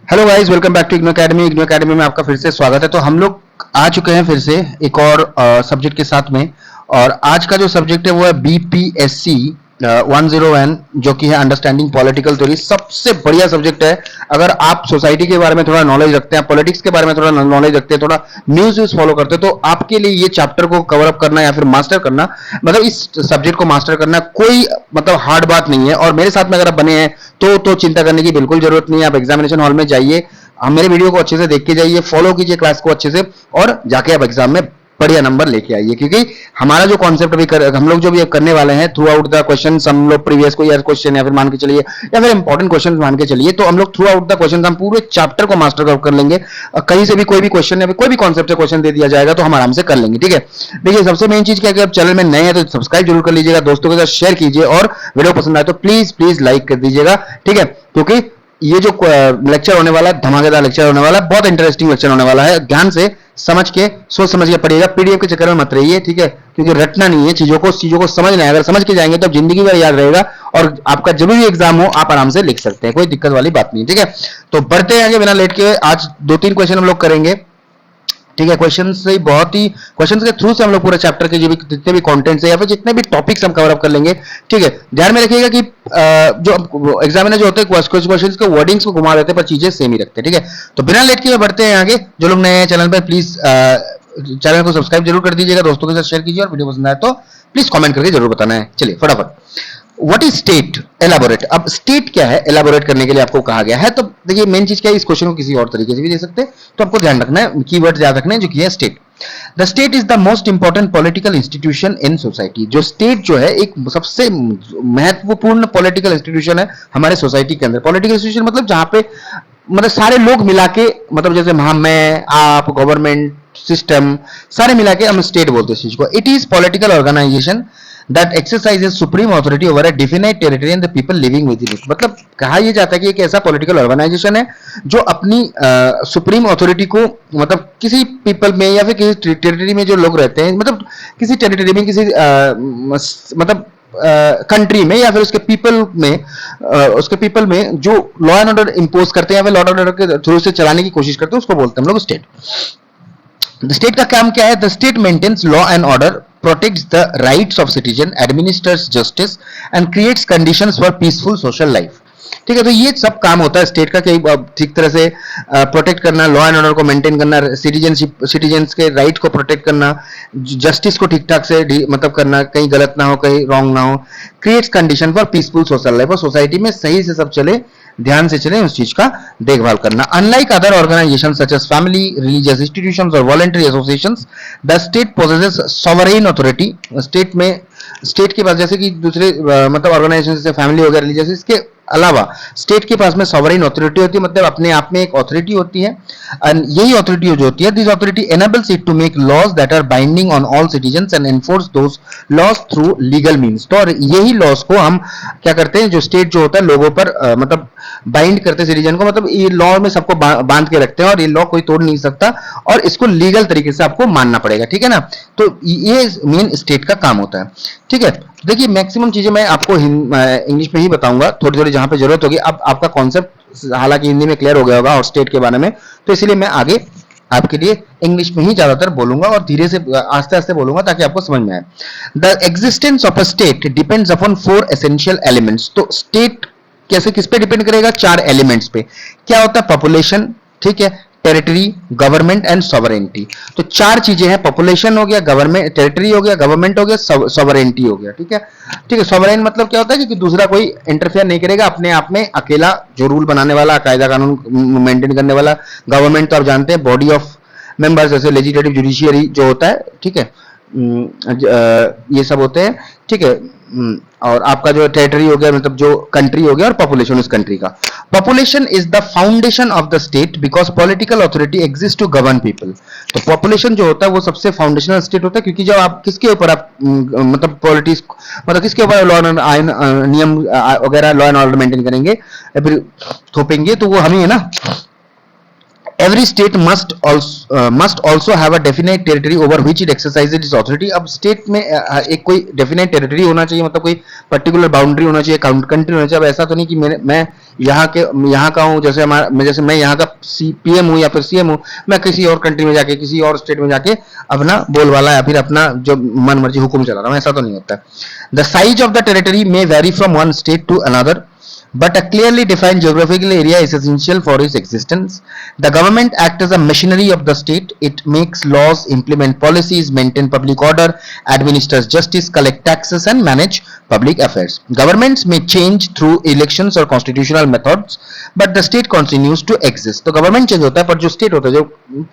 Hello guys, welcome back to IGNOU academy. IGNOU academy में आपका फिर से स्वागत है। तो हम लोग आ चुके हैं फिर से एक और सब्जेक्ट के साथ में। और आज का जो सब्जेक्ट है वो है बीपीएससी 101, जो कि है अंडरस्टैंडिंग पॉलिटिकल थ्योरी। सबसे बढ़िया सब्जेक्ट है। अगर आप सोसाइटी के बारे में थोड़ा नॉलेज रखते हैं, पॉलिटिक्स के बारे में थोड़ा नॉलेज रखते हैं, थोड़ा न्यूज फॉलो करते हैं, तो आपके लिए ये चैप्टर को कवर अप करना या फिर मास्टर करना, मतलब इस सब्जेक्ट को मास्टर करना कोई मतलब हार्ड बात नहीं है। और मेरे साथ में अगर आप बने हैं तो चिंता करने की बिल्कुल जरूरत नहीं है। आप एग्जामिनेशन हॉल में जाइए, हम मेरे वीडियो को अच्छे से देख के जाइए, फॉलो कीजिए क्लास को अच्छे से, और जाके आप एग्जाम में बढ़िया नंबर लेके आइए। क्योंकि हमारा जो कॉन्सेप्ट अभी हम लोग जो भी करने वाले हैं, थ्रू आउट द क्वेश्चन, हम लोग प्रीवियस को ईयर क्वेश्चन या फिर मान के चलिए, या फिर इंपॉर्टेंट क्वेश्चन मान के चलिए, तो हम लोग थ्रू आउट द क्वेश्चन हम पूरे चैप्टर को मास्टर कर लेंगे। कहीं से भी कोई भी क्वेश्चन या फिर कोई भी कॉन्सेप्ट से क्वेश्चन दे दिया जाएगा तो हम आराम से कर लेंगे। ठीक है, देखिए सबसे मेन चीज क्या है कि आप चैनल में नए हैं तो सब्सक्राइब जरूर कर लीजिएगा, दोस्तों के साथ शेयर कीजिए, और वीडियो पसंद आए तो प्लीज प्लीज लाइक कर दीजिएगा। ठीक है, क्योंकि ये जो लेक्चर होने वाला है, धमाकेदार लेक्चर होने वाला है, बहुत इंटरेस्टिंग लेक्चर होने वाला है। ध्यान से समझ के सोच समझ के पढ़िएगा, पीडीएफ के चक्कर में मत रहिए। ठीक है, क्योंकि रटना नहीं है, चीजों को समझना है। अगर समझ के जाएंगे तो जिंदगी भर याद रहेगा, और आपका जब भी एग्जाम हो आप आराम से लिख सकते हैं, कोई दिक्कत वाली बात नहीं। ठीक है, तो बढ़ते हैं आगे बिना लेट के। आज 2-3 क्वेश्चन हम लोग करेंगे। ठीक है, क्वेश्चन से बहुत ही क्वेश्चन के थ्रू से हम लोग पूरे चैप्टर के जो भी जितने भी कंटेंट्स है या फिर जितने भी टॉपिक्स हम कवर अप कर लेंगे। ठीक है, ध्यान में रखिएगा कि जो एग्जामिनर जो होते हैं क्वेश्चन के वर्डिंग्स को घुमा देते हैं, पर चीजें सेम ही रखते हैं। ठीक है, तो बिना लेट के बढ़ते हैं आगे। जो लोग नए हैं चैनल पर, प्लीज चैनल को सब्सक्राइब जरूर कर दीजिएगा, दोस्तों के साथ शेयर कीजिए, और वीडियो पसंद आए तो प्लीज कमेंट करके जरूर बताना है। चलिए फटाफट, व्हाट इज स्टेट, एलाबोरेट। अब स्टेट क्या है, एलाबोरेट करने के लिए आपको कहा गया है। तो देखिए मेन चीज क्या है, इस क्वेश्चन को किसी और तरीके से भी दे सकते हैं, तो आपको ध्यान रखना है, कीवर्ड याद रखना है, जो कि है state. The state is the most important political institution in society. जो स्टेट जो है एक सबसे महत्वपूर्ण पॉलिटिकल इंस्टीट्यूशन है हमारे सोसाइटी के अंदर। पॉलिटिकल इंस्टीट्यूशन मतलब जहां पे मतलब सारे लोग मिला के, मतलब जैसे मैं आप, गवर्नमेंट सिस्टम, सारे मिला के हम स्टेट बोलते हैं इस चीज को। It is political organisation that exercises supreme authority over a definite territory and the people living within it। मतलब कहा यह जाता है कि एक ऐसा पॉलिटिकल ऑर्गेनाइजेशन है जो अपनी सुप्रीम अथॉरिटी को, मतलब किसी पीपल में या फिर किसी टेरिटरी में जो लोग रहते हैं, मतलब किसी टेरिटरी में, किसी मतलब कंट्री में या फिर उसके पीपल में जो लॉ एंड ऑर्डर इंपोज करते हैं या फिर लॉ एंड ऑर्डर के थ्रू से चलाने की कोशिश करते हैं, उसको बोलते हैं हम लोग स्टेट। द स्टेट का काम क्या है? The state maintains law and order, protects the rights of citizen, administers justice and creates conditions for peaceful social life। ठीक है, तो ये सब काम होता है स्टेट का, कि ठीक तरह से प्रोटेक्ट करना, लॉ एंड ऑर्डर को मेंटेन करना, सिटीजन्स के राइट को प्रोटेक्ट करना, जस्टिस को ठीक ठाक से मतलब करना, कहीं गलत ना हो, कहीं रॉन्ग ना हो, creates condition for peaceful social life, और सोसाइटी में सही से सब चले, ध्यान से चले, उस चीज का देखभाल करना। Unlike other organisation such as family, religious institutions और voluntary associations, the state possesses sovereign authority. State के पास, जैसे कि दूसरे मतलब ऑर्गेनाइजेशन जैसे फैमिली हो गया, रिलीजियस, इसके अलावा स्टेट के पास में सॉवरेन अथॉरिटी होती है, मतलब अपने आप में एक अथॉरिटी होती है। एंड यही अथॉरिटी जो होती है, this authority enables it to make laws that are binding on all citizens and enforce those laws through legal means. तो और यही लॉज को हम क्या करते हैं, जो स्टेट जो होता है लोगों पर मतलब बाइंड करते हैं सिटीजन को, मतलब ये लॉ में सबको बांध के रखते हैं, और ये लॉ कोई तोड़ नहीं सकता, और इसको लीगल तरीके से आपको मानना पड़ेगा। ठीक है ना, तो ये मेन स्टेट का काम होता है। ठीक है, देखिए मैक्सिमम चीजें मैं आपको इंग्लिश में ही बताऊंगा, थोड़ी थोड़ी जहां पे जरूरत होगी। अब आपका कॉन्सेप्ट हालांकि हिंदी में क्लियर हो गया होगा और स्टेट के बारे में, तो इसलिए मैं आगे आपके लिए इंग्लिश में ही ज्यादातर बोलूंगा, और धीरे से आस्ते आस्ते बोलूंगा ताकि आपको समझ में आए। The existence of a state depends upon 4 essential elements. तो स्टेट कैसे, किस पे डिपेंड करेगा? 4 एलिमेंट्स पे। क्या होता है? पॉपुलेशन, ठीक है, टेरिटरी, गवर्नमेंट एंड सॉवरेनिटी। तो 4 चीजें हैं, पॉपुलेशन हो गया, गवर्नमेंट, टेरिटरी हो गया, गवर्नमेंट हो गया, सॉवरेनिटी हो गया। ठीक है, ठीक है। सॉवरेन मतलब क्या होता है कि दूसरा कोई इंटरफेयर नहीं करेगा, अपने आप में अकेला जो रूल बनाने वाला, कायदा कानून मेंटेन करने वाला। गवर्नमेंट तो आप जानते हैं, बॉडी ऑफ मेंबर्स, जैसे लेजिस्लेटिव, जुडिशियरी जो होता है, ठीक है, ये सब होते हैं। ठीक है, और आपका जो टेरिटरी हो गया, मतलब जो कंट्री हो गया, और पॉपुलेशन उस कंट्री का। Population is the foundation of the state because political authority exist to govern people. तो पॉपुलेशन जो होता है वो सबसे फाउंडेशनल स्टेट होता है, क्योंकि जब आप किसके ऊपर आप मतलब पॉलिटिक्स, मतलब किसके ऊपर लॉ एंड नियम वगैरह, लॉ एंड ऑर्डर मेंटेन करेंगे या फिर थोपेंगे, तो वो हम ही है ना। Every state must also have a definite territory over which it exercises its authority. अब स्टेट में एक कोई definite territory होना चाहिए, मतलब कोई particular boundary होना चाहिए, country होना चाहिए. अब ऐसा तो नहीं कि मैं यहाँ का हूँ, जैसे मैं यहाँ का PM हूँ या फिर CM हूँ, मैं किसी और कंट्री में जाके, किसी और स्टेट में जाके अपना बोलबाला या फिर अपना जो मन मर्जी हुक्म चला रहा हूँ, ऐसा तो नहीं होता. The size of the territory may vary from one state to another, but a clearly defined geographical area is essential for its existence. The government acts as a machinery of the state. It makes laws, implement policies, maintain public order, administers justice, collect taxes and manage public affairs. Governments may change through elections or constitutional methods, but the state continues to exist. तो government change होता है, पर जो state होता है, जो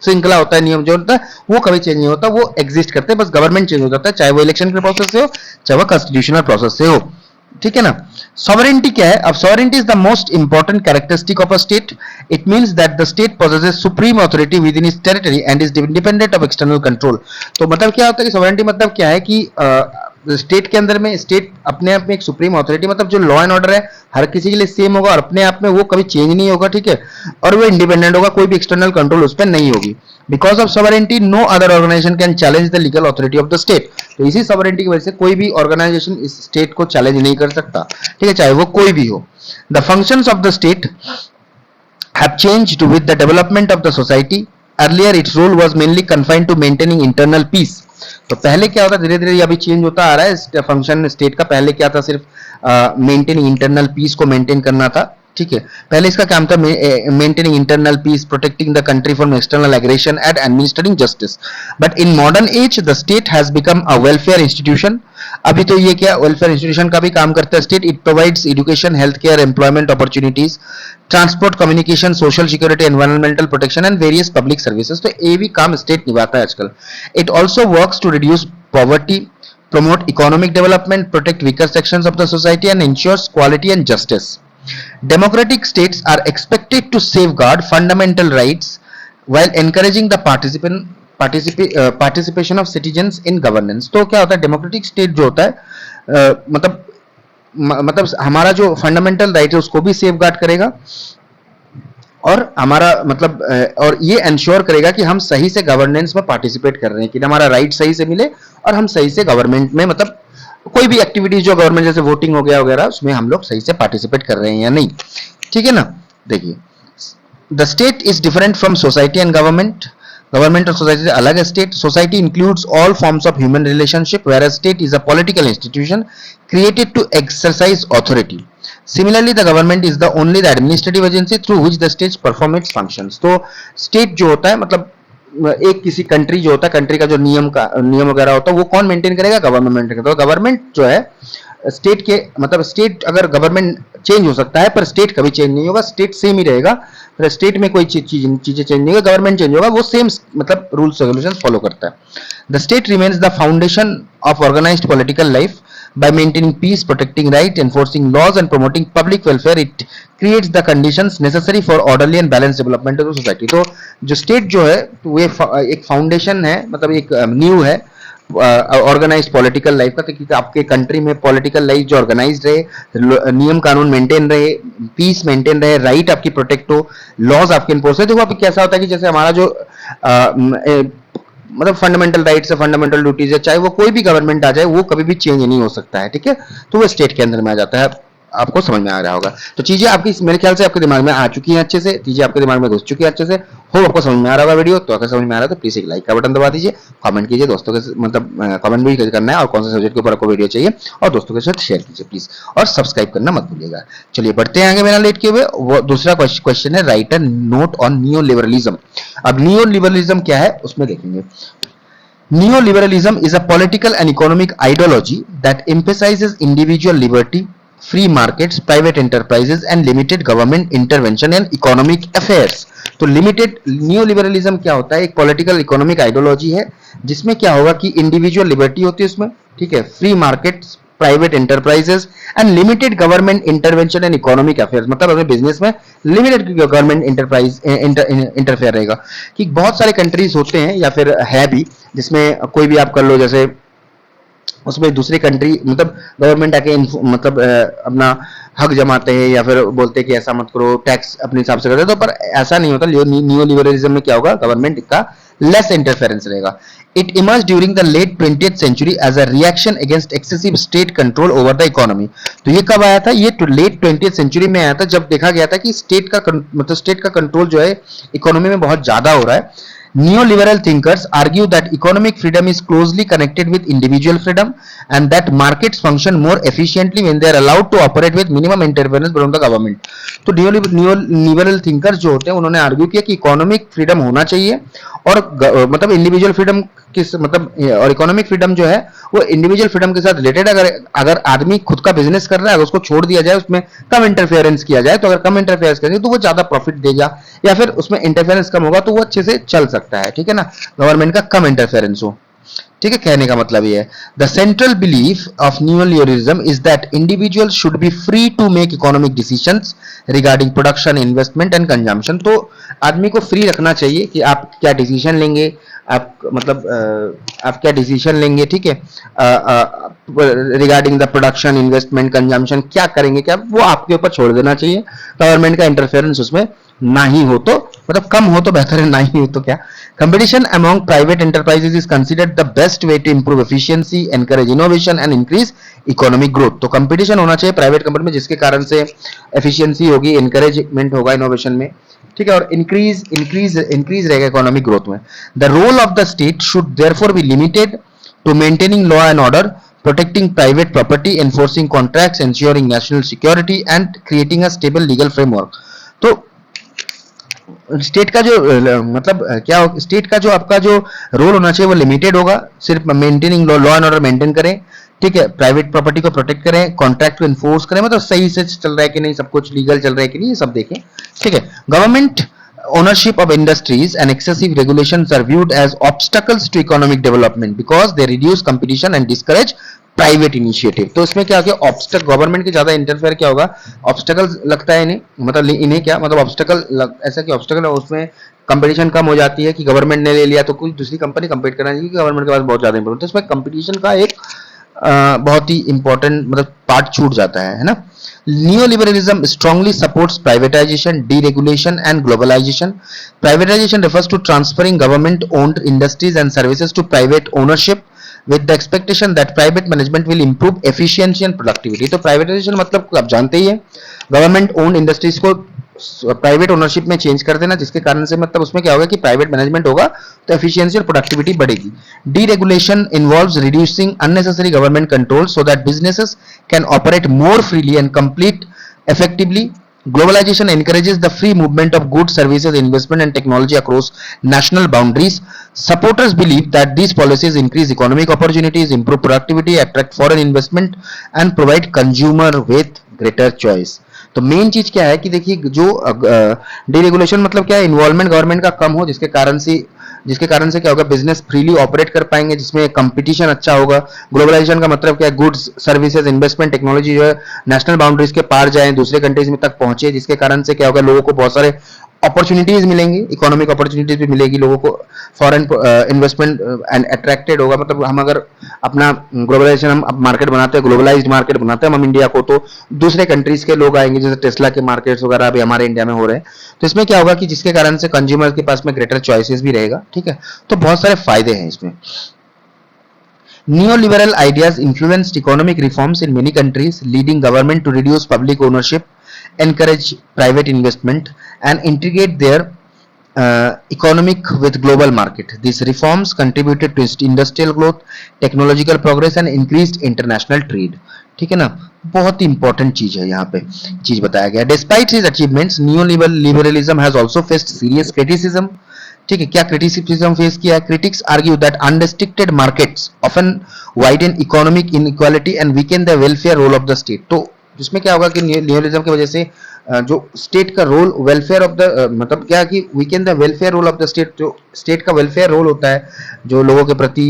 श्रृंखला होता है, नियम जो होता है, वो कभी change नहीं होता, वो exist करते हैं, बस government change हो जाता है, चाहे वो election के process से हो, चाहे वो constitutional process से हो. ठीक है ना. सॉवरेनिटी क्या है? अब sovereignty is the most important characteristic of a state. It means that the state possesses supreme authority with in its territory and is independent of external control. तो मतलब क्या होता है कि सॉवरेनिटी मतलब क्या है कि स्टेट के अंदर में स्टेट अपने आप में एक सुप्रीम अथॉरिटी, मतलब जो लॉ एंड ऑर्डर है हर किसी के लिए सेम होगा और अपने आप में वो कभी चेंज नहीं होगा. ठीक है. और वो इंडिपेंडेंट होगा, कोई भी एक्सटर्नल कंट्रोल उस पर नहीं होगी. Because of sovereignty no other organisation can challenge the legal authority of the state. तो इसी सॉवरेनिटी की वजह से कोई भी ऑर्गेनाइजेशन इस स्टेट को चैलेंज नहीं कर सकता. ठीक है, चाहे वो कोई भी हो. The functions of the state have changed with the development of the society. Earlier its role was mainly confined to maintaining internal peace. तो पहले क्या होता, धीरे धीरे अभी चेंज होता आ रहा है. फंक्शन स्टेट का पहले क्या था, सिर्फ मेंटेनिंग इंटरनल पीस को मेंटेन करना था. ठीक है, पहले इसका काम था maintaining internal peace, protecting the country from external aggression and administrating justice. But in modern age the state has become a welfare institution. अभी तो ये क्या वेलफेयर इंस्टीट्यूशन का भी काम करता है state. It provides education, health care, employment opportunities, transport, communication, social security, environmental protection and various public services. तो ये भी काम स्टेट निभाता है आजकल. It also works to reduce poverty, promote economic development, protect weaker sections of the society and ensures quality and justice. Democratic states are expected to safeguard fundamental rights while encouraging the participation of citizens in governance. तो क्या होता है, democratic state जो होता है मतलब हमारा जो फंडामेंटल राइट है उसको भी सेफगार्ड करेगा और हमारा मतलब और ये इंश्योर करेगा कि हम सही से गवर्नेंस में पार्टिसिपेट कर रहे हैं, कि हमारा राइट सही से मिले और हम सही से गवर्नमेंट में मतलब कोई भी एक्टिविटीज जो गवर्नमेंट जैसे वोटिंग हो गया वगैरह उसमें हम लोग सही से पार्टिसिपेट कर रहे हैं या नहीं. ठीक है ना. देखिए, the state is different from society and government. Government और सोसाइटी से अलग है state. Society includes all forms of human relationship, where state is a political institution created to exercise authority. Similarly, the government is the only the administrative agency through which the states perform its functions. तो state जो होता है मतलब एक किसी country जो होता है, कंट्री का जो नियम वगैरह होता है वो कौन मेंटेन करेगा, गवर्नमेंट मेंटेन करेगा. तो गवर्नमेंट जो है स्टेट के मतलब स्टेट अगर गवर्नमेंट चेंज हो सकता है पर स्टेट कभी चेंज नहीं होगा, स्टेट सेम ही रहेगा. फिर स्टेट में कोई चीजें चेंज नहीं होगा, गवर्नमेंट चेंज होगा, वो सेम मतलब रूल्स रेगुलेशंस फॉलो करता है. The state remains the foundation of organised political life. By maintaining peace, protecting rights, enforcing laws and promoting public welfare, it creates the conditions necessary for orderly and balanced development of the society. तो जो state जो है तो ये एक foundation है, मतलब एक नींव है ऑर्गेनाइज्ड पॉलिटिकल लाइफ का, कि आपके कंट्री में पॉलिटिकल लाइफ जो ऑर्गेनाइज्ड रहे, नियम कानून मेंटेन रहे, पीस मेंटेन रहे, राइट आपकी प्रोटेक्ट हो, लॉज आपके इन्फोर्स है. देखो अभी कैसा होता है कि जैसे हमारा जो मतलब फंडामेंटल राइट्स है, फंडामेंटल ड्यूटीज है, चाहे वो कोई भी गवर्नमेंट आ जाए वो कभी भी चेंज नहीं हो सकता है. ठीक है, तो वो स्टेट के अंदर में आ जाता है. आपको समझ में आ रहा होगा. तो चीजें आपकी मेरे ख्याल से आपके दिमाग में आ चुकी हैं अच्छे से, चीजें आपके दिमाग में घुस चुकी है अच्छे से. हो आपको समझ में आ रहा होगा वीडियो. तो अगर समझ में आ रहा है तो प्लीज एक लाइक का बटन दबा दीजिए, कमेंट कीजिए दोस्तों के मतलब कमेंट भी करना है और कौन से सब्जेक्ट के ऊपर आपको वीडियो चाहिए और दोस्तों के साथ शेयर कीजिए प्लीज, और सब्सक्राइब करना मत भूलिएगा. चलिए बढ़ते हैं आगे बिना लेट किए हुए. वो दूसरा क्वेश्चन है, right a note on neo liberalism. अब नियो लिबरलिज्म क्या है उसमें देखेंगे. Neoliberalism is a political and economic ideology that emphasizes individual liberty, free markets, private enterprises and limited government intervention in economic affairs. तो limited न्यूलिबरलिज्म क्या होता है, एक पॉलिटिकल इकोनॉमिक आइडियोलॉजी है जिसमें क्या होगा कि इंडिविजुअल लिबर्टी होती है उसमें. ठीक है, free markets, private enterprises and limited government intervention and economic affairs. मतलब अपने बिजनेस में लिमिटेड गवर्नमेंट इंटरप्राइज इंटरफेयर रहेगा. कि बहुत सारे कंट्रीज होते हैं या फिर है भी जिसमें कोई भी आप कर लो, जैसे उसमें दूसरी कंट्री मतलब गवर्नमेंट आके मतलब अपना हक जमाते हैं या फिर बोलते हैं कि ऐसा मत करो, टैक्स अपने हिसाब से करते हैं, तो पर ऐसा नहीं होता। न्यू लिबरलिज्म में क्या होगा, गवर्नमेंट का लेस इंटरफेरेंस रहेगा। It emerge during the late 20th century as a reaction against excessive state control over the economy. तो ये कब आया था, ये लेट 20th सेंचुरी में आया था, जब देखा गया था कि स्टेट का मतलब स्टेट का कंट्रोल जो है इकोनॉमी में बहुत ज्यादा हो रहा है। Neoliberal thinkers argue that economic freedom is closely connected with individual freedom and that markets function more efficiently when they are allowed to operate with minimum interference from the government. तो न्यूलिबरल thinkers जो होते हैं उन्होंने argue किया कि economic freedom होना चाहिए और मतलब इंडिविजुअल फ्रीडम किस मतलब और इकोनॉमिक फ्रीडम जो है वो इंडिविजुअल फ्रीडम के साथ रिलेटेड। अगर अगर आदमी खुद का बिजनेस कर रहा है, अगर उसको छोड़ दिया जाए, उसमें कम इंटरफेरेंस किया जाए, तो अगर कम इंटरफेरेंस करेंगे तो वो ज्यादा प्रॉफिट देगा, या फिर उसमें इंटरफेरेंस कम होगा तो वो अच्छे से चल सकता है, ठीक है ना, गवर्नमेंट का कम इंटरफेरेंस हो। ठीक है, कहने का मतलब ये है the central belief of neoliberalism is that individuals should be free to make economic decisions regarding production, investment and consumption. तो आदमी को फ्री रखना चाहिए कि आप क्या डिसीजन लेंगे, आप मतलब आप क्या डिसीजन लेंगे, ठीक है, regarding the production, investment, consumption, क्या करेंगे, क्या वो आपके ऊपर छोड़ देना चाहिए। गवर्नमेंट का इंटरफेरेंस उसमें ना ही हो तो मतलब कम हो तो बेहतर है, ना ही हो तो क्या। Competition among private enterprises is considered the best way to improve efficiency, encourage innovation and increase economic growth. तो कंपटीशन होना चाहिए प्राइवेट कंपनी में, जिसके कारण से एफिशिएंसी होगी, एनकरेजमेंट होगा इनोवेशन में, ठीक है, और इंक्रीज रहेगा इकोनॉमिक ग्रोथ में। The role of the state should therefore be limited to maintaining law and order, protecting private property, enforcing contracts, ensuring national security and creating a stable legal framework। तो state का जो मतलब क्या state का जो आपका जो रोल होना चाहिए वो लिमिटेड होगा, सिर्फ maintaining law and order maintain करें, ठीक है, प्राइवेट प्रॉपर्टी को प्रोटेक्ट करें, कॉन्ट्रैक्ट को इन्फोर्स करें, मतलब सही से चल रहा है कि नहीं, सब कुछ लीगल चल रहा है कि नहीं, ये सब देखें, ठीक है। Government ownership of industries and excessive regulations are viewed as obstacles to economic development because they reduce competition and discourage private initiative. तो इसमें क्या हो, ऑब्स्टक गवर्नमेंट के ज्यादा इंटरफेयर क्या होगा, ऑब्स्टकल लगता है इन्हें, मतलब इन्हें क्या मतलब ऑब्स्टकल ऐसा कि ऑब्स्टकल उसमें कंपटीशन कम हो जाती है कि गवर्नमेंट ने ले लिया तो कोई दूसरी कंपनी कंपीट करना चाहिए, गवर्नमेंट के पास बहुत ज्यादा इंपॉर्टेंट, तो इसमें कंपटीशन का एक बहुत ही इंपॉर्टेंट मतलब पार्ट छूट जाता है ना। Neoliberalism strongly supports privatization, deregulation and globalization. Privatization refers to transferring government-owned industries and services to private ownership with the expectation that private management will improve efficiency and productivity। तो privatization मतलब आप जानते ही हैं, government owned industries को private ownership में change कर देना, जिसके कारण से मतलब उसमें क्या होगा कि प्राइवेट मैनेजमेंट होगा तो एफिशिएंसी और प्रोडक्टिविटी बढ़ेगी। Deregulation involves reducing unnecessary government control so that businesses can operate more freely and complete effectively। Globalization encourages the free movement of goods, services, investment and technology across national boundaries। Supporters believe that these policies increase economic opportunities, improve productivity, attract foreign investment and provide consumer with greater choice। तो main चीज क्या है कि देखिए जो deregulation मतलब क्या है, इन्वॉल्वमेंट गवर्नमेंट का कम हो, जिसके कारण से क्या होगा, बिजनेस फ्रीली ऑपरेट कर पाएंगे, जिसमें कंपटीशन अच्छा होगा। ग्लोबलाइजेशन का मतलब क्या है, गुड्स, सर्विसेज, इन्वेस्टमेंट, टेक्नोलॉजी जो है नेशनल बाउंड्रीज के पार जाए, दूसरे कंट्रीज में तक पहुंचे, जिसके कारण से क्या होगा, लोगों को बहुत सारे अपॉर्चुनिटीज मिलेंगी, इकोनॉमिक अपॉर्चुनिटीज भी मिलेगी लोगों को, फॉरेन इन्वेस्टमेंट एंड अट्रैक्टेड होगा। मतलब हम अगर अपना ग्लोबलाइजेशन हम मार्केट बनाते हैं, ग्लोबलाइज्ड मार्केट बनाते हैं हम इंडिया को, तो दूसरे कंट्रीज के लोग आएंगे, जैसे टेस्ला के मार्केट्स वगैरह अभी हमारे इंडिया में हो रहे हैं। तो इसमें क्या होगा कि जिसके कारण से कंज्यूमर के पास में ग्रेटर चॉइसेस भी रहेगा, ठीक है, तो बहुत सारे फायदे हैं इसमें। Neoliberal ideas influenced economic reforms in many countries, leading government to reduce public ownership, encourage private investment, and integrate their economic with global market। These reforms contributed to industrial growth, technological progress, and increased international trade। ठीक है ना, बहुत ही important चीज है यहाँ पे चीज बताया गया। Despite his achievements, neoliberalism has also faced serious criticism। ठीक है, क्या क्रिटिसिज्म फेस किया है, critics argue that unrestricted markets often widen economic inequality and weaken the welfare role of the state. तो जिसमें क्या होगा कि नियोलिज्म की वजह से जो स्टेट का रोल वेलफेयर ऑफ द मतलब क्या कि weaken the welfare role of the state, जो स्टेट का वेलफेयर रोल होता है जो लोगों के प्रति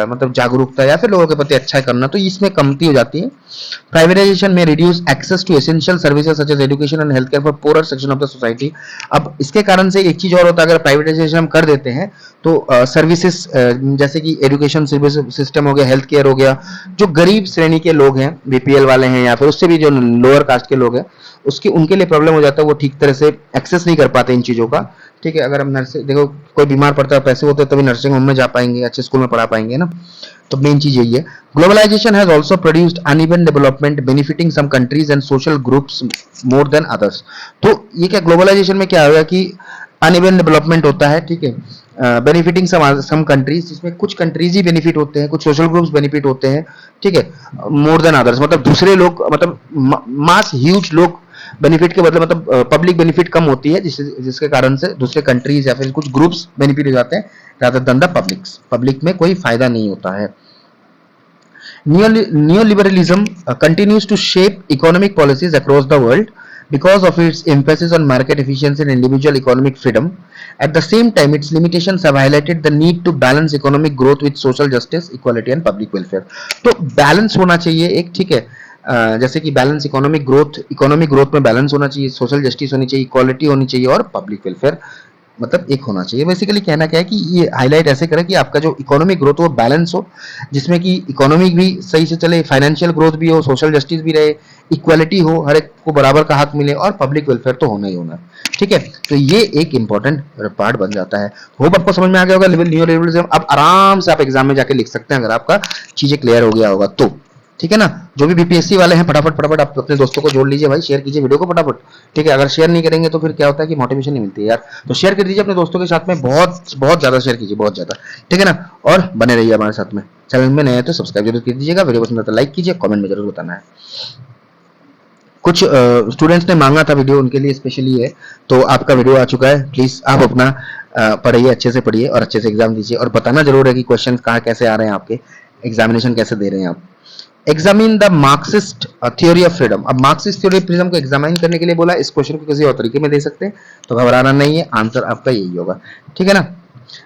मतलब जागरूकता या फिर लोगों के प्रति अच्छा करना, तो इसमें कमती हो जाती है। प्राइवेटाइजेशन में reduce access to essential services such as education and health care for poorer section of the society. अब इसके कारण से एक चीज और होता है, अगर प्राइवेटाइजेशन हम कर देते हैं तो सर्विसेज जैसे कि एजुकेशन सिस्टम हो गया, हेल्थ केयर हो गया, जो गरीब श्रेणी के लोग हैं, बीपीएल वाले हैं या फिर उससे भी जो लोअर कास्ट के लोग हैं, उसके उनके लिए प्रॉब्लम हो जाता है, वो ठीक तरह से एक्सेस नहीं कर पाते इन चीजों का। ठीक है, अगर हम नर्सिंग देखो, कोई बीमार पड़ता है, पैसे होते हैं तभी नर्सिंग होम में जा पाएंगे, अच्छे स्कूल में पढ़ा पाएंगे ना। तो मेन चीज यही है। Globalisation has also produced uneven development benefiting some countries and social groups more than others. तो ये क्या ग्लोबलाइजेशन में क्या होगा कि अनइवन डेवलपमेंट होता है, ठीक है, बेनिफिटिंग सम कंट्रीज, जिसमें कुछ कंट्रीज ही बेनिफिट होते हैं, कुछ सोशल ग्रुप्स बेनिफिट होते हैं, ठीक है, मोर देन अदर्स, मतलब दूसरे लोग, मतलब मास ह्यूज लोग बेनिफिट के बदले मतलब पब्लिक बेनिफिट कम होती है, जिसके कारण से दूसरे कंट्रीज या फिर कुछ ग्रुप्स बेनिफिट हो जाते हैं rather than the पब्लिक में कोई फायदा नहीं होता है। Neoliberalism continues to shape economic policies across the world because of its emphasis on market efficiency and individual economic freedom. At the same time, its limitations have highlighted the need to balance economic growth with social justice, equality and public welfare. तो balance होना चाहिए एक, ठीक है, जैसे कि balance economic growth में balance होना चाहिए, सोशल जस्टिस होनी चाहिए, इक्वालिटी होनी चाहिए और पब्लिक वेलफेयर मतलब एक होना चाहिए। बेसिकली कहना क्या है कि ये हाईलाइट ऐसे करें कि आपका जो इकोनॉमिक ग्रोथ हो वो बैलेंस हो, जिसमें कि इकोनॉमिक भी सही से चले, फाइनेंशियल ग्रोथ भी हो, सोशल जस्टिस भी रहे, इक्वालिटी हो, हर एक को बराबर का हक मिले और पब्लिक वेलफेयर तो होना ही होना है। ठीक है, तो ये एक इंपॉर्टेंट पार्ट बन जाता है। होप आपको समझ में आ गया होगा। न्यू लिबरलिज्म अब आराम से आप एग्जाम में जाके लिख सकते हैं अगर आपका चीजें क्लियर हो गया होगा तो। ठीक है ना, जो भी बीपीएससी वाले हैं फटाफट आप अपने दोस्तों को जोड़ लीजिए भाई, शेयर कीजिए वीडियो को फटाफट। ठीक है, अगर शेयर नहीं करेंगे तो फिर क्या होता है कि मोटिवेशन नहीं मिलती है यार, तो शेयर कर दीजिए अपने दोस्तों के साथ में, बहुत ज्यादा शेयर कीजिए, बहुत ज्यादा। ठीक है ना, और बने रहिए हमारे साथ में। चैनल में नए हैं तो सब्सक्राइब जरूर कर दीजिएगा, वीडियो पसंद आता है लाइक कीजिए, कमेंट में जरूर बताना है। कुछ स्टूडेंट्स ने मांगा था वीडियो, उनके लिए स्पेशली है, तो आपका वीडियो आ चुका है। प्लीज आप अपना पढ़िए, अच्छे से पढ़िए और अच्छे से एग्जाम दीजिए, और बताना जरूर है कि क्वेश्चन कहाँ कैसे आ रहे हैं, आपके एग्जामिनेशन कैसे दे रहे हैं आप। Examine the Marxist theory of freedom. अब मार्क्सिस्ट थ्योरी ऑफ फ्रीडम को एग्जामिन करने के लिए बोला, इस क्वेश्चन को किसी और तरीके में दे सकते हैं, तो घबराना नहीं है, आंसर आपका यही होगा। ठीक है ना,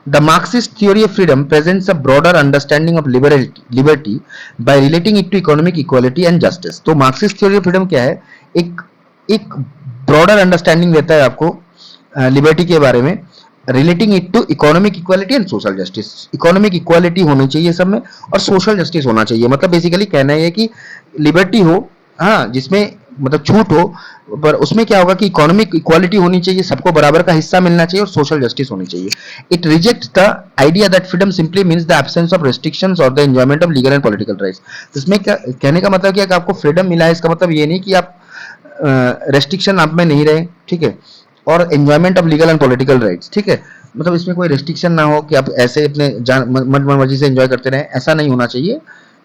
the Marxist theory of freedom presents a broader understanding of liberty by relating it to economic equality and justice. तो मार्क्सिस्ट थ्योरी ऑफ फ्रीडम क्या है, एक ब्रॉडर अंडरस्टैंडिंग देता है आपको लिबर्टी के बारे में, relating it to economic equality and social justice. Economic equality होनी चाहिए सब में और सोशल जस्टिस होना चाहिए। मतलब बेसिकली कहना है कि लिबर्टी हो, हाँ, जिसमें मतलब छूट हो, पर उसमें क्या होगा कि इकोनॉमिक इक्वालिटी होनी चाहिए, सबको बराबर का हिस्सा मिलना चाहिए और सोशल जस्टिस होनी चाहिए। It rejects the idea that freedom simply means the absence of restrictions और the enjoyment of legal and political rights. इसमें क्या कहने का मतलब क्या है कि आपको फ्रीडम मिला है, इसका मतलब ये नहीं कि आप रेस्ट्रिक्शन आप में नहीं रहे, ठीक है, और enjoyment of legal and political rights. ठीक है, मतलब इसमें कोई रेस्ट्रिक्शन ना हो कि आप ऐसे अपने मन मर्जी से एंजॉय करते रहें, ऐसा नहीं होना चाहिए।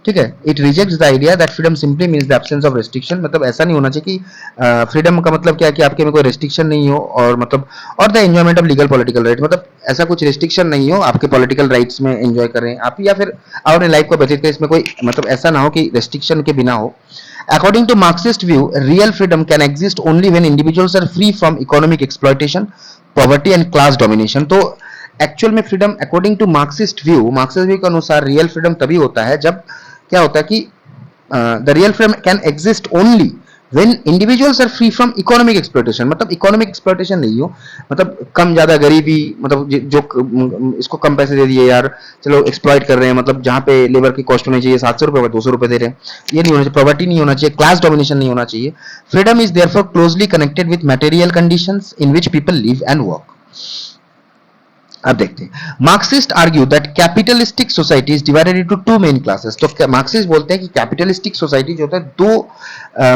ठीक है, it rejects the idea that freedom simply means the absence of restriction. मतलब ऐसा नहीं होना चाहिए कि फ्रीडम का मतलब क्या है कि आपके में कोई रेस्ट्रिक्शन नहीं हो, और मतलब और the enjoyment of legal political rights, मतलब ऐसा कुछ रेस्ट्रिक्शन नहीं हो, आपके पॉलिटिकल राइट्स में एंजॉय करें आप, या फिर अपने लाइफ को व्यतीत करें, इसमें कोई मतलब ऐसा ना हो कि रेस्ट्रिक्शन के बिना हो। According to Marxist view, real freedom can exist only when individuals are free from economic exploitation, poverty and class domination. तो एक्चुअल में freedom according to Marxist view के अनुसार रियल फ्रीडम तभी होता है जब क्या होता है कि the real freedom can exist only when individuals are free from economic exploitation. मतलब इकोनॉमिक एक्सप्लॉयटेशन नहीं हो, मतलब कम ज्यादा गरीबी, मतलब जो इसको कम पैसे दे दिए यार, चलो एक्सप्लॉइट कर रहे हैं, मतलब जहां पे लेबर की कॉस्ट होनी चाहिए 700 रुपए 200 रुपए दे रहे हैं, ये नहीं होना चाहिए। पॉवर्टी नहीं होना चाहिए, क्लास डोमिनेशन नहीं होना चाहिए। Freedom is therefore closely connected with material conditions in which people live and work. अब देखते हैं, Marxist argue that capitalistic society is divided into two main classes. तो मार्क्सिस्ट बोलते हैं कि कैपिटलिस्टिक सोसाइटी जो होता है दो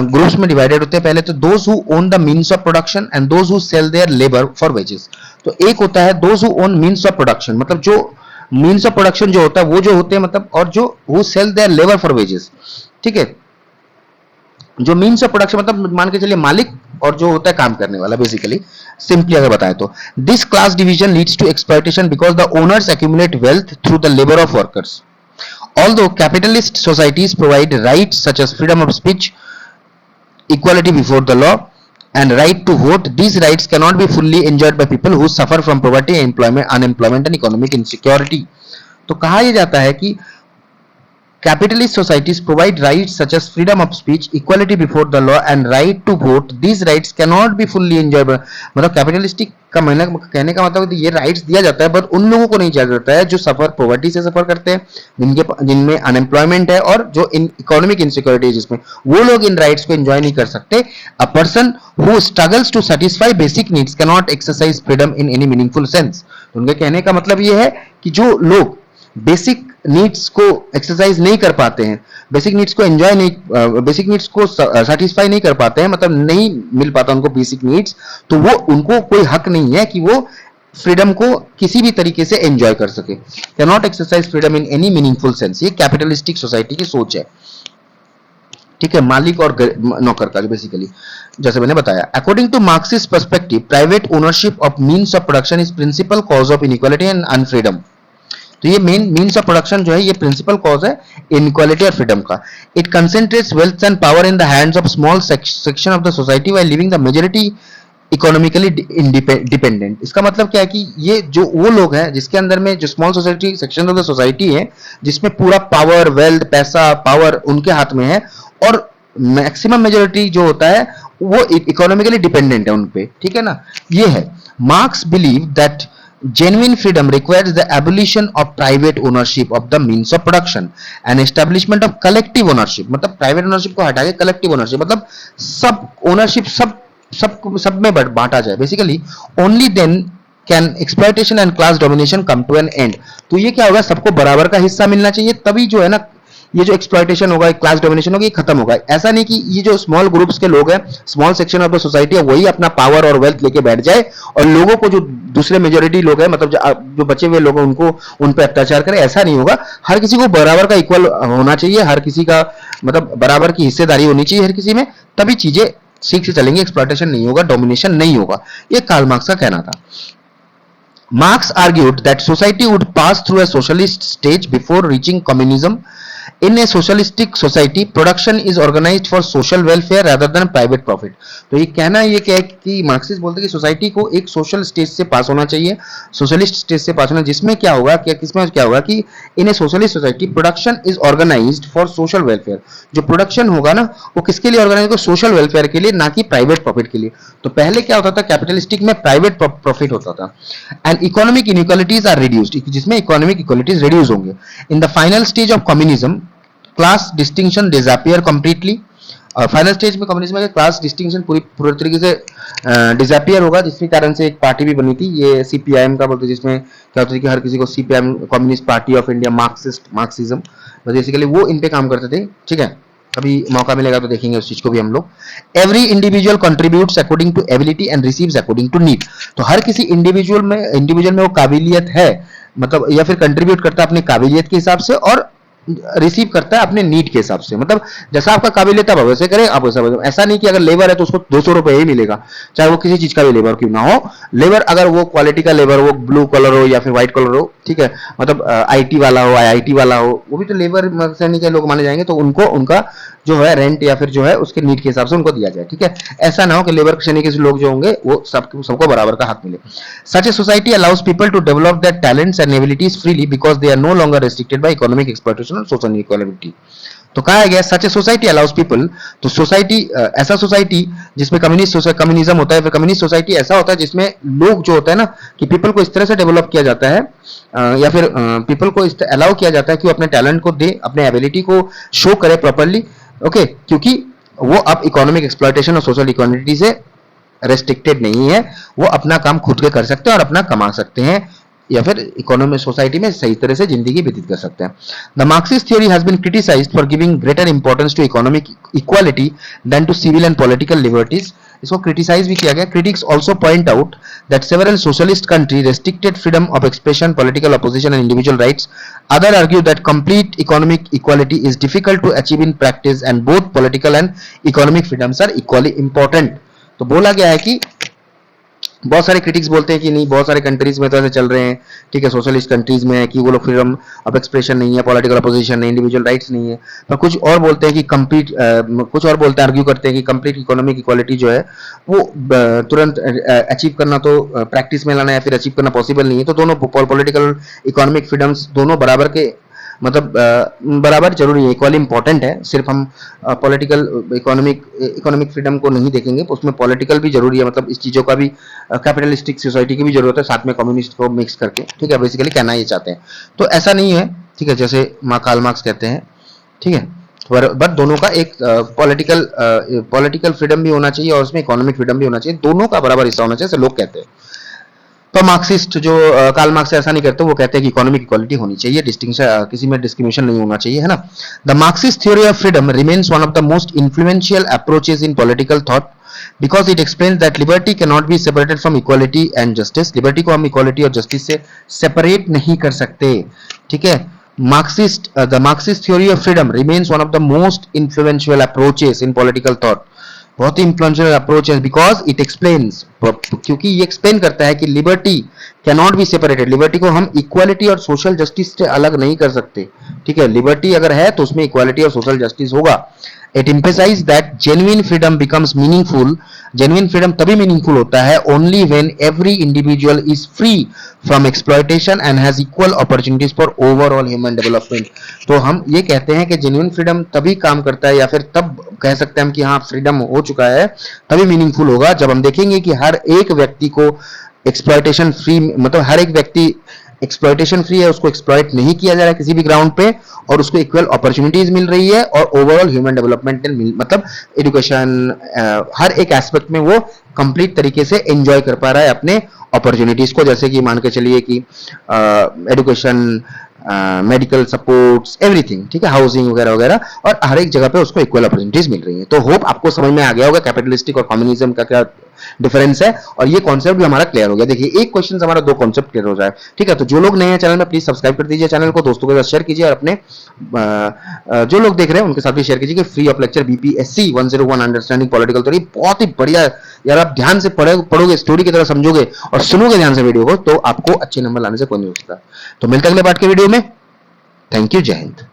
ग्रुप्स में डिवाइडेड होते हैं। पहले तो those who own the means of production and those who sell their labour for wages. तो एक होता है those who own means of production, मतलब जो मीन्स ऑफ प्रोडक्शन जो होता है वो जो होते हैं, मतलब, और जो who sell their labour for wages. ठीक है, जो मीन्स ऑफ प्रोडक्शन मतलब मान के चलिए मालिक, और जो होता है काम करने वाला, बेसिकली सिंपली अगर बताएं तो this class division leads to exploitation because the owners accumulate wealth through the labour of workers. Although capitalist societies provide rights such as freedom of speech, equality before the law and right to vote, these rights cannot be fully enjoyed by people who suffer from poverty, unemployment and economic insecurity. तो कहा यह जाता है कि capitalist societies provide rights such as freedom of speech, equality before the law and right to vote. These rights cannot be fully enjoyed. मतलब capitalistic का कहने का मतलब ये राइट्स दिया जाता है, बट उन लोगों को नहीं दिया जाता है जो सफर पॉवर्टी से सफर करते हैं, जिनमें अनएम्प्लॉयमेंट है और जो इकोनॉमिक इनसिक्योरिटी है जिसमें, वो लोग इन राइट्स को एंजॉय नहीं कर सकते. A person who struggles to satisfy basic needs can not exercise freedom in any meaningful sense. उनके कहने का मतलब ये है कि जो लोग बेसिक नीड्स को एक्सरसाइज नहीं कर पाते हैं, बेसिक नीड्स को एंजॉय नहीं, बेसिक नीड्स को सेटिस्फाई नहीं कर पाते हैं, मतलब नहीं मिल पाता उनको बेसिक नीड्स, तो वो उनको कोई हक नहीं है कि वो फ्रीडम को किसी भी तरीके से एंजॉय कर सके. Can not exercise freedom in any meaningful sense. ये कैपिटलिस्टिक सोसाइटी की सोच है. ठीक है, मालिक और नौकर का, बेसिकली जैसे मैंने बताया. According to Marxist perspective, private ownership of means of production is principal cause of inequality and unfreedom. तो ये मेन मीन्स ऑफ प्रोडक्शन जो है ये प्रिंसिपल कॉज है इनइक्वालिटी और फ्रीडम का. It concentrates wealth and power in the hands of small section of the society while leaving the majority economically dependent. इसका मतलब क्या है कि ये जो वो लोग हैं जिसके अंदर में जो small society section of the society है, जिसमें पूरा पावर, वेल्थ, पैसा, पावर उनके हाथ में है, और मैक्सिमम मेजॉरिटी जो होता है वो इकोनॉमिकली डिपेंडेंट है उन पे. ठीक है ना, ये है. Marks believe that genuine freedom requires the abolition of private ownership of the means of production and establishment of collective ownership. मतलब प्राइवेट ओनरशिप को हटा के कलेक्टिव ओनरशिप, मतलब सब ओनरशिप सब में बांटा जाए. Basically only then can exploitation and class domination come to an end. तो ये क्या होगा, सबको बराबर का हिस्सा मिलना चाहिए, तभी जो है ना ये जो एक्सप्लॉयटेशन होगा, क्लास डोमिनेशन होगा, ये खत्म होगा. ऐसा नहीं कि ये जो स्मॉल ग्रुप्स के लोग हैं, small section of the society है, वही अपना पावर और वेल्थ लेके बैठ जाए और लोगों को जो दूसरे मेजॉरिटी लोग हैं, मतलब जो बचे हुए लोग हैं, उनको उन पे अत्याचार करे. ऐसा नहीं होगा. हर किसी को बराबर का इक्वल होना चाहिए, हर किसी का मतलब बराबर की हिस्सेदारी होनी चाहिए हर किसी में, तभी चीजें ठीक से चलेंगी. एक्सप्लॉयटेशन नहीं होगा, डोमिनेशन नहीं होगा. ये कार्ल मार्क्स का कहना था. Marx argued that society would pass through a socialist stage before reaching communism. In a socialistic society, production is organized for social welfare rather than private profit. तो ये कहना ये क्या है कि मार्क्सिस्ट बोलते हैं कि सोसाइटी को एक सोशल स्टेज से पास होना चाहिए, सोशलिस्ट स्टेज से पास होना, जिसमें क्या होगा, किसमें क्या होगा कि in a socialist society production is organised for social welfare. जो प्रोडक्शन होगा ना वो किसके लिए ऑर्गेनाइज होगा, सोशल वेलफेयर के लिए, ना कि प्राइवेट प्रॉफिट के लिए. तो पहले क्या होता था, कैपिटलिस्टिक में प्राइवेट प्रॉफिट होता था. And economic inequalities are reduced, जिसमें इकोनॉमिक इक्वालिटीज रिड्यूस होंगे. In the final stage of communism, class distinction disappear completely. और फाइनल स्टेज में कम्युनिज्म में क्लास डिस्टिंक्शन पूरी तरीके से डिसअपियर होगा, जिसके कारण से एक पार्टी भी बनी थी, ये सीपीआईएम का बोलते, जिसमें क्या होता है कि हर किसी को CPIM, communist party of India, Marxism, basically वो इन पे काम करते थे. ठीक है, कभी मौका मिलेगा तो देखेंगे उस चीज को भी हम लोग. Every individual contributes according to ability and receives according to need. तो हर किसी इंडिविजुअल में वो काबिलियत है, मतलब या फिर कंट्रीब्यूट करता है अपनी काबिलियत के हिसाब से और रिसीव करता है अपने नीड के हिसाब से. मतलब जैसा आपका काबिलियत आप वैसे करें, आप वैसा. ऐसा नहीं कि अगर लेबर है तो उसको 200 रुपए ही मिलेगा, चाहे वो किसी चीज का भी लेबर क्यों ना हो. लेबर अगर वो क्वालिटी का लेबर, वो ब्लू कलर हो या फिर व्हाइट कलर हो, ठीक है, मतलब आईटी वाला हो, आईआईटी वाला हो, वो भी तो लेबर श्रेणी के लोग माने जाएंगे. तो उनको उनका जो है रेंट या फिर जो है उसके नीड के हिसाब से उनको दिया जाए. ठीक है, ऐसा ना हो कि लेबर श्रेणी के लोग जो होंगे वो सबको बराबर का हक मिले. Such a society allows people to develop their talents and abilities freely because they are no longer restricted by economic exploitation और सोशल इनइक्वालिटी. तो कहा गया such a society allows people. तो सोसाइटी, ऐसा सोसाइटी जिसमें कम्युनिज्म होता है, फिर कम्युनिस्ट सोसाइटी ऐसा होता है जिसमें लोग जो होता है ना कि पीपल को इस तरह से डेवलप किया जाता है, या फिर पीपल को इस अलाउ किया जाता है कि वो अपने टैलेंट को दे, अपने एबिलिटी को शो करे प्रॉपर्ली. ओके, क्योंकि वो अब इकोनॉमिक एक्सप्लॉयटेशन और सोशल इक्वालिटी से रेस्ट्रिक्टेड नहीं है, वो अपना काम खुद के कर सकते हैं और अपना कमा सकते हैं, या फिर इकोनॉमिक सोसाइटी में सही तरह से जिंदगी व्यतीत कर सकते हैं. The Marxist theory has been criticised for giving greater importance to economic equality than to civil and political liberties. इसको क्रिटिसाइज भी किया गया. Critics also point out that several socialist country restricted freedom of expression, political opposition and individual rights. Other argue that complete economic equality is difficult to achieve in practice and both political and economic freedoms are equally important. तो बोला गया है कि बहुत सारे critics बोलते हैं कि नहीं, बहुत सारे कंट्रीज में तो ऐसे चल रहे हैं, ठीक है, सोशलिस्ट कंट्रीज में है कि वो लोग फ्रीडम ऑफ एक्सप्रेशन नहीं है, पॉलिटिकल अपोजिशन नहीं, इंडिविजुअल राइट्स नहीं है। पर कुछ और बोलते हैं कि कंप्लीट, कुछ और बोलते हैं, आर्ग्यू करते हैं कि कंप्लीट इकोनॉमिक इक्वालिटी जो है वो तुरंत अचीव करना, तो प्रैक्टिस में लाना या फिर अचीव करना पॉसिबल नहीं है। तो दोनों पॉलिटिकल इकोनॉमिक फ्रीडम्स दोनों बराबर के, मतलब बराबर जरूरी है, इक्वली इंपॉर्टेंट है। सिर्फ हम पॉलिटिकल इकोनॉमिक फ्रीडम को नहीं देखेंगे, उसमें पॉलिटिकल भी जरूरी है, मतलब इस चीज़ों का भी, कैपिटलिस्टिक सोसाइटी की भी जरूरत है, साथ में कम्युनिस्ट को मिक्स करके, ठीक है, बेसिकली कहना ये चाहते हैं। तो ऐसा नहीं है, ठीक है, जैसे कार्ल मार्क्स कहते हैं, ठीक है, बट दोनों का एक पॉलिटिकल फ्रीडम भी होना चाहिए और उसमें इकोनॉमिक फ्रीडम भी होना चाहिए, दोनों का बराबर हिस्सा होना चाहिए, ऐसे लोग कहते हैं। तो मार्क्सिस्ट जो कार्ल मार्क्स ऐसा नहीं करते, वो कहते हैं कि इकोनॉमिक इक्वालिटी होनी चाहिए, डिस्टिंक्शन, किसी में डिस्क्रिमिनेशन नहीं होना चाहिए, है ना। The Marxist theory of freedom remains one of the most influential approaches in political thought because it explains that liberty cannot be separated from equality and justice. liberty को हम equality और justice से separate नहीं कर सकते, ठीक है। The Marxist theory of freedom remains one of the most influential approaches in political thought. बहुत ही इंफ्लुएंशियल अप्रोच है, बिकॉज इट एक्सप्लेन्स, क्योंकि ये एक्सप्लेन करता है कि liberty cannot be separated, liberty को हम इक्वालिटी और सोशल जस्टिस से अलग नहीं कर सकते, ठीक है। लिबर्टी अगर है तो उसमें इक्वालिटी और सोशल जस्टिस होगा। It emphasizes that genuine freedom becomes meaningful, genuine freedom तभी meaningful होता है only when every individual is free from exploitation and has equal opportunities for overall human development. तो हम ये कहते हैं कि genuine freedom तभी काम करता है, या फिर तब कह सकते हैं हम कि हाँ फ्रीडम हो चुका है, तभी मीनिंगफुल होगा जब हम देखेंगे कि हर एक व्यक्ति को एक्सप्लॉयटेशन फ्री, मतलब हर एक व्यक्ति एक्सप्लॉयटेशन फ्री है, उसको एक्सप्लॉयट नहीं किया जा रहा है किसी भी ग्राउंड पे, और उसको इक्वल अपॉर्चुनिटीज मिल रही है, और ओवरऑल ह्यूमन डेवलपमेंटल मतलब एजुकेशन, हर एक एस्पेक्ट में वो कंप्लीट तरीके से एंजॉय कर पा रहा है अपने अपॉर्चुनिटीज को। जैसे कि मान के चलिए कि एजुकेशन, मेडिकल सपोर्ट्स, एवरीथिंग, ठीक है, हाउसिंग वगैरह वगैरह, और हर एक जगह पे उसको इक्वल अपॉर्चुनिटीज मिल रही है। तो होप आपको समझ में आ गया होगा कैपिटलिस्टिक और कम्युनिज्म का क्या डिफरेंस है, और ये कॉन्सेप्ट भी हमारा क्लियर हो गया। देखिए एक क्वेश्चन हमारा दो कॉन्सेप्ट क्लियर हो जाए, ठीक है। तो जो लोग नए हैं चैनल में, प्लीज सब्सक्राइब कर दीजिए चैनल को, दोस्तों के साथ शेयर कीजिए, और अपने जो लोग देख रहे हैं उनके साथ भी शेयर कीजिए। Free of lecture BPSC 101 understanding political theory, बहुत ही बढ़िया यार, आप ध्यान से पढ़ोगे, स्टोरी की तरह समझोगे और सुनोगे ध्यान से वीडियो को, तो आपको अच्छे नंबर लाने से कोई नहीं हो सकता। तो मिलते हैं अगले पार्ट के वीडियो में। थैंक यू, जय हिंद।